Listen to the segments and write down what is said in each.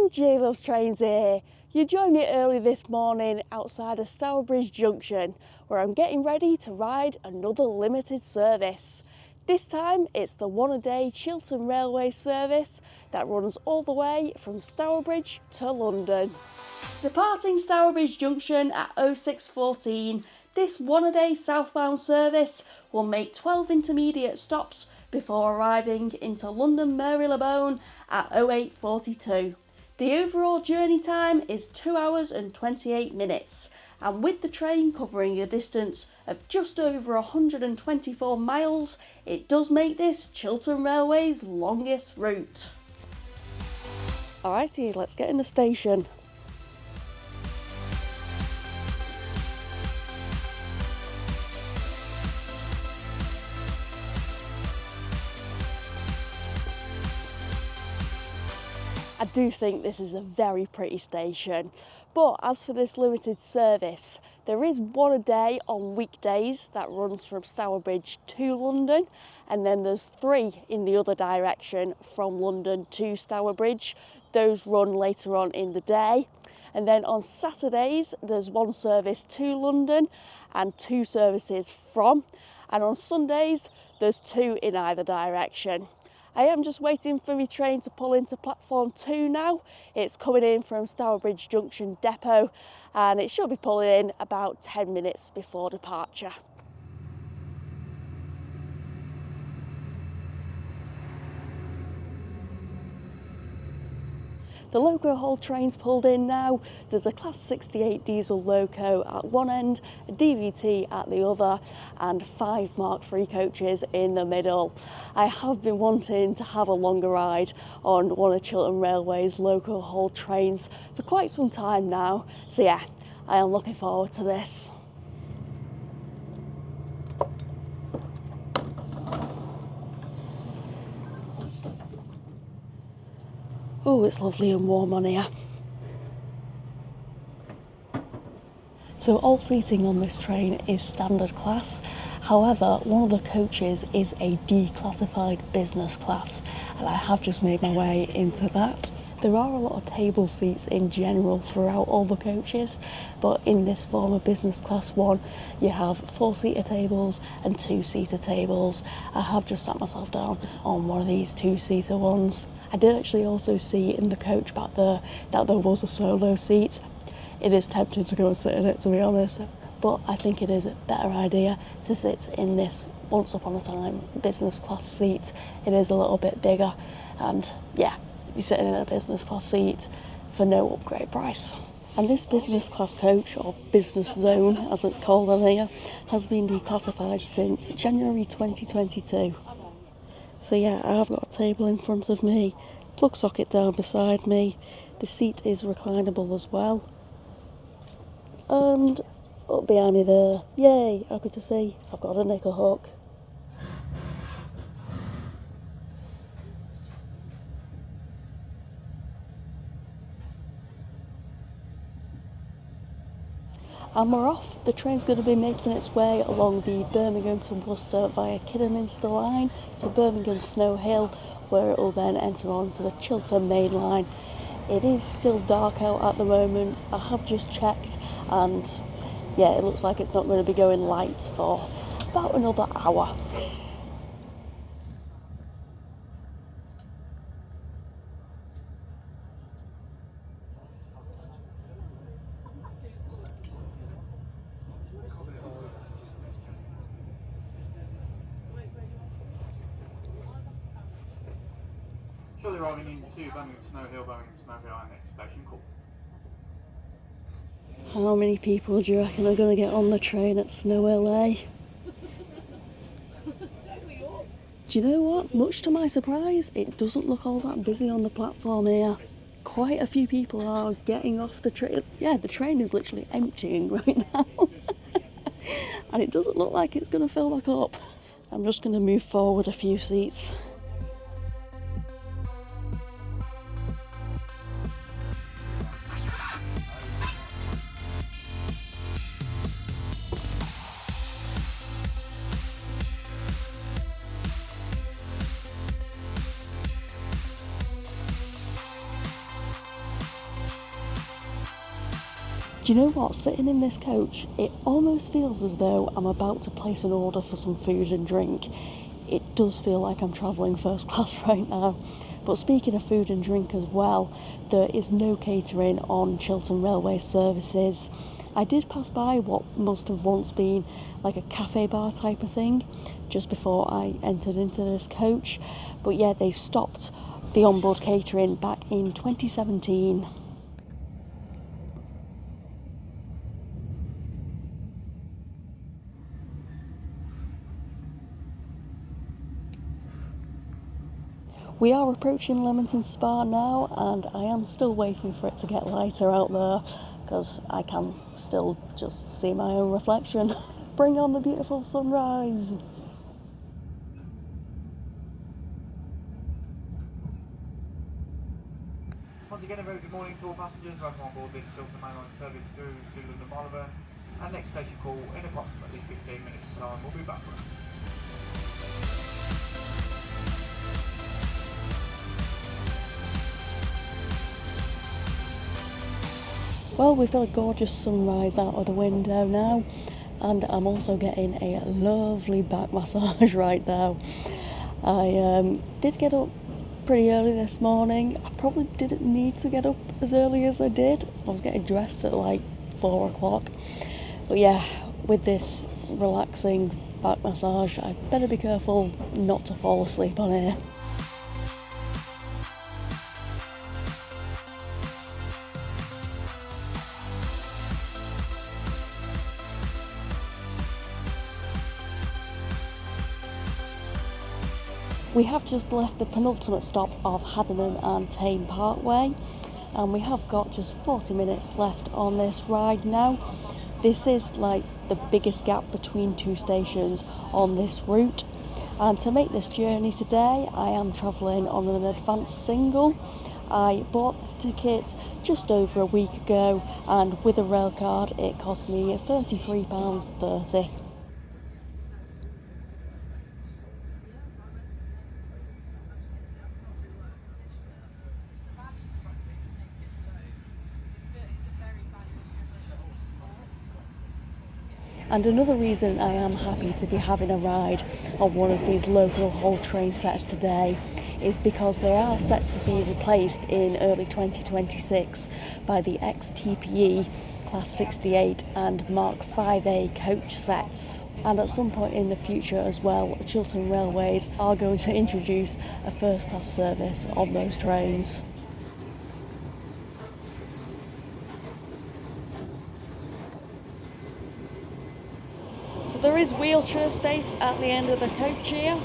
everyone, J Loves Trains here. You joined me early this morning outside of Stourbridge Junction, where I'm getting ready to ride another limited service. This time it's the One-a-Day Chiltern Railways service that runs all the way from Stourbridge to London. Departing Stourbridge Junction at 06:14, this One-a-Day southbound service will make 12 intermediate stops before arriving into London Marylebone at 08:42. The overall journey time is 2 hours and 28 minutes, and with the train covering a distance of just over 124 miles, it does make this Chiltern Railways' longest route. Alrighty, let's get in the station. I do think this is a very pretty station, but as for this limited service, there is one a day on weekdays that runs from Stourbridge to London, and then there's 3 in the other direction from London to Stourbridge. Those run later on in the day. And then on Saturdays, there's 1 service to London and 2 services from, and on Sundays, there's 2 in either direction. I am just waiting for my train to pull into platform 2 now. It's coming in from Stourbridge Junction depot, and it should be pulling in about 10 minutes before departure. The loco-hauled train's pulled in now. There's a Class 68 diesel loco at one end, a DVT at the other, and 5 Mark III coaches in the middle. I have been wanting to have a longer ride on one of Chiltern Railways loco-hauled trains for quite some time now. So yeah, I am looking forward to this. Oh, it's lovely and warm on here. So all seating on this train is standard class. However, one of the coaches is a declassified business class, and I have just made my way into that. There are a lot of table seats in general throughout all the coaches, but in this form of business class 1, you have 4-seater tables and 2-seater tables. I have just sat myself down on one of these 2-seater ones. I did actually also see in the coach back there that there was a solo seat. It is tempting to go and sit in it, to be honest, but I think it is a better idea to sit in this once upon a time business class seat. It is a little bit bigger, and yeah, you're sitting in a business class seat for no upgrade price. And this business class coach, or business zone as it's called on here, has been declassified since January 2022. So yeah, I have got a table in front of me, plug socket down beside me, the seat is reclinable as well, and up behind me there, yay, happy to see, I've got a nickel hook. And we're off. The train's going to be making its way along the Birmingham to Worcester via Kidderminster line to Birmingham Snow Hill, where it will then enter on to the Chiltern main line. It is still dark out at the moment. I have just checked, and yeah, it looks like it's not going to be going light for about another hour. Shortly arriving into Birmingham Snow Hill, our next station call. How many people do you reckon are going to get on the train at Snow Hill, eh? Do you know what? Much to my surprise, it doesn't look all that busy on the platform here. Quite a few people are getting off the train. Yeah, the train is literally emptying right now. And it doesn't look like it's going to fill back up. I'm just going to move forward a few seats. Do you know what? Sitting in this coach, it almost feels as though I'm about to place an order for some food and drink. It does feel like I'm travelling first class right now. But speaking of food and drink as well, there is no catering on Chiltern Railways services. I did pass by what must have once been like a cafe bar type of thing just before I entered into this coach. But yeah, they stopped the onboard catering back in 2017. We are approaching Leamington Spa now, and I am still waiting for it to get lighter out there because I can still just see my own reflection. Bring on the beautiful sunrise. Once again, a very good morning to all passengers. Welcome on board this Chiltern mainline service through to London Marylebone. And next station call in approximately 15 minutes time. We'll be back. Well, we've got a gorgeous sunrise out of the window now, and I'm also getting a lovely back massage right now. I did get up pretty early this morning. I probably didn't need to get up as early as I did. I was getting dressed at like 4 o'clock. But yeah, with this relaxing back massage, I'd better be careful not to fall asleep on here. We have just left the penultimate stop of Haddenham and Tame Parkway, and we have got just 40 minutes left on this ride now. This is like the biggest gap between two stations on this route, and to make this journey today I am travelling on an advanced single. I bought this ticket just over a week ago, and with a rail card it cost me £33.30. And another reason I am happy to be having a ride on one of these loco-hauled train sets today is because they are set to be replaced in early 2026 by the ex-TPE Class 68 and Mark 5A coach sets. And at some point in the future as well, Chiltern Railways are going to introduce a first class service on those trains. So there is wheelchair space at the end of the coach here.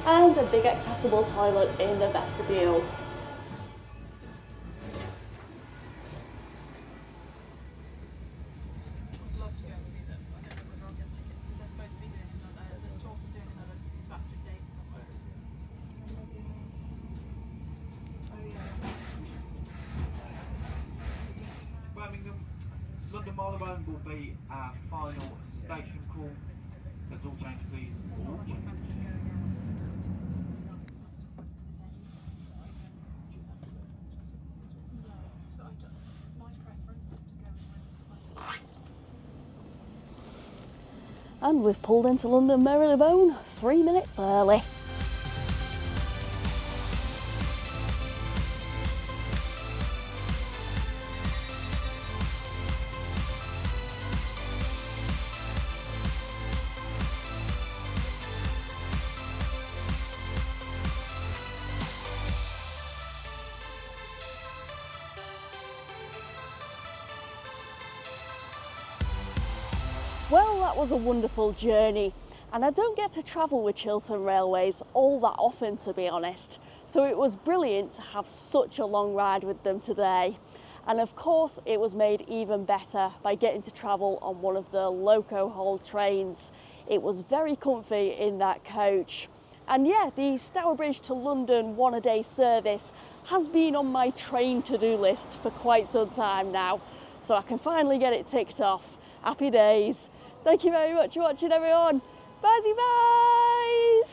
And a big accessible toilet in the vestibule. I'd love to go and see them. I don't know whether I'll get tickets because they're supposed to be doing another, there's talk of doing another batch of dates somewhere. Oh yeah. Birmingham, London Marylebone will be our final station call. Let's all change please. And we've pulled into London Marylebone 3 minutes early. Well, that was a wonderful journey, and I don't get to travel with Chiltern Railways all that often, to be honest, so it was brilliant to have such a long ride with them today. And of course it was made even better by getting to travel on one of the loco-hauled trains. It was very comfy in that coach. And yeah, the Stourbridge to London one-a-day service has been on my train to-do list for quite some time now, so I can finally get it ticked off. Happy days. Thank you very much for watching, everyone. Bye-bye.